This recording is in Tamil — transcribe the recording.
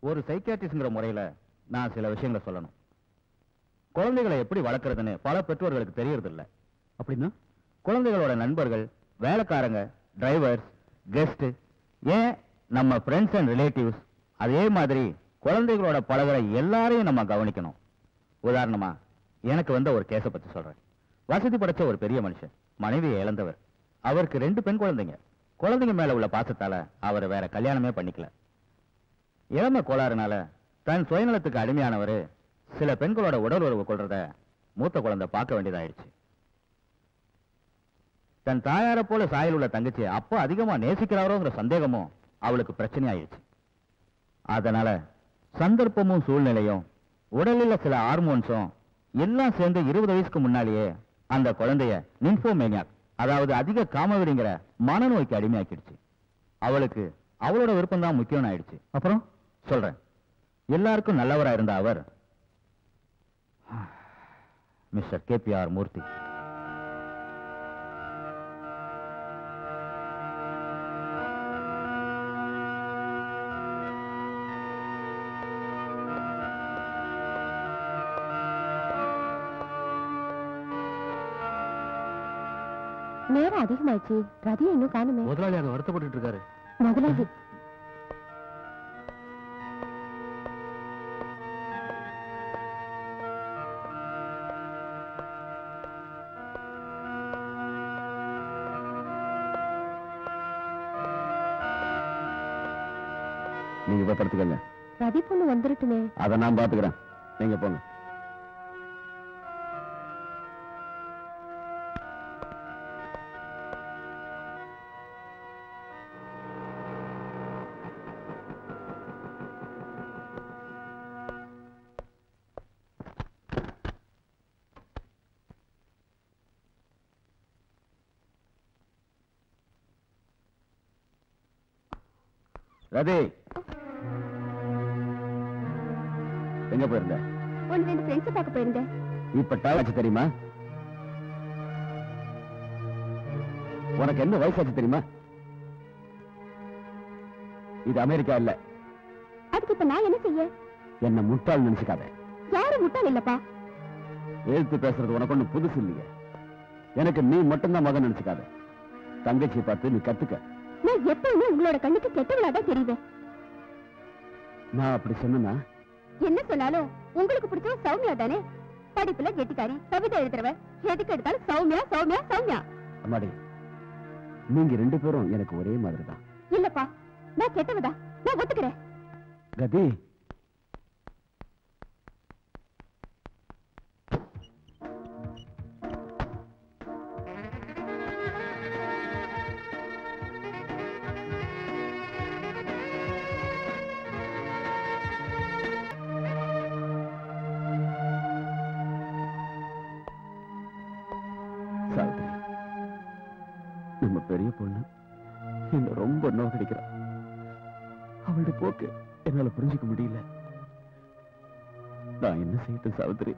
ஒரு சைக்கியாட்ரிஸ்ட்ங்கிற முறையில நான் சில விஷயங்களை சொல்லணும். குழந்தைகளை எப்படி வளர்க்கறதுன்னு பல பெற்றோர்களுக்கு தெரியறது இல்ல. அப்படின்னா குழந்தைகளோட நண்பர்கள், வேலைக்காரங்க, டிரைவர்ஸ், கெஸ்ட், ஏன் நம்ம ஃப்ரெண்ட்ஸ் அண்ட் ரிலேட்டிவ்ஸ், அதே மாதிரி குழந்தைகளோட பழகுற எல்லாரையும் நம்ம கவனிக்கணும். உதாரணமா எனக்கு வந்த ஒரு கேஸை பத்தி சொல்றேன். வசதி படைச்ச ஒரு பெரிய மனுஷன், மனைவியை இழந்தவர். அவருக்கு 2 பெண் குழந்தைங்க. குழந்தைங்க மேல உள்ள பாசத்தால அவர் வேற கல்யாணமே பண்ணிக்கல. இளம கோளாறுனால தன் சுயநலத்துக்கு அடிமையானவர் சில பெண்களோட உடல் உறவு கொள்றத மூத்த குழந்தை பார்க்க வேண்டியதாயிடுச்சு. தன் தாயார போல சாயல் உள்ள தங்கச்சி அப்போ அதிகமா நேசிக்கிறாரோங்கிற சந்தேகமும் அவளுக்கு பிரச்சனையாயிடுச்சு. அதனால சந்தர்ப்பமும் சூழ்நிலையும் உடலில் சில ஹார்மோன்ஸும் எல்லாம் சேர்ந்து 20 வயசுக்கு முன்னாலேயே அந்த குழந்தைய நிம்ஃபோமேனியாக், அதாவது அதிக காமவெறிங்கிற மனநோய்க்கு அடிமையாக்கிடுச்சு. அவளுக்கு அவளோட விருப்பம் தான் முக்கியம் ஆயிடுச்சு. அப்புறம் சொல்றேன். எல்லாருக்கும் நல்லவரா இருந்த அவர் மிஸ்டர் கேபிஆர் மூர்த்தி. நேரம் அதிகமாச்சு. ரதியை இன்னும் காணுமே. முதலாளி அங்க வருத்தப்பட்டு இருக்காரு. முதலாளி நீங்க போய் படுத்துக்கங்க. ரதி பொண்ணு வந்துருட்டுமே. அதை நான் பாத்துக்கிறேன், நீங்க போங்க. ரதி, எங்க போயிருந்த? 1-2 ஃப்ரெண்ட்ஸ் பார்க்க போயிருந்தேன். இப்ப டைம் தெரியுமா? உனக்கு என்ன வயசாச்சு தெரியுமா? இது அமெரிக்கா இல்ல. அதுக்கு இப்ப நான் என்ன செய்ய? என்ன முட்டாள் நினைச்சுக்காத. யாரும் முட்டாள் இல்லப்பா. எழுத்து பேசுறது உனக்கு ஒண்ணு புதுசு இல்லையே. எனக்கு நீ மட்டும்தான் மகன் நினைச்சுக்காத. தங்கச்சியை பார்த்து நீ கத்துக்க. நான் எப்பவுமே உங்களோட கண்ணுக்கு கெட்டவளாதான் தெரியுவேன். நான் அப்படி சொன்னா என்ன சொன்னாலும் உங்களுக்கு பிடிச்ச சௌமியா தானே. படிப்புல கெட்டிக்காரி, கவிதை எழுதுறவ, எதுக்கு எடுத்தாலும் சௌமியா சௌமியா சௌமியா. அம்மாடி, நீங்க 2 பேரும் எனக்கு ஒரே மாதிரி தான். இல்லப்பா, நான் கெட்டவதா, நான் ஒத்துக்கிறேன். கதி, நம்ம பெரிய பொண்ணு என்ன ரொம்ப நோக்கடிக்கிறா. அவளுடைய போக்கு என்னால புரிஞ்சுக்க முடியல. நான் என்ன செய்யட்டும் சாவித்திரி?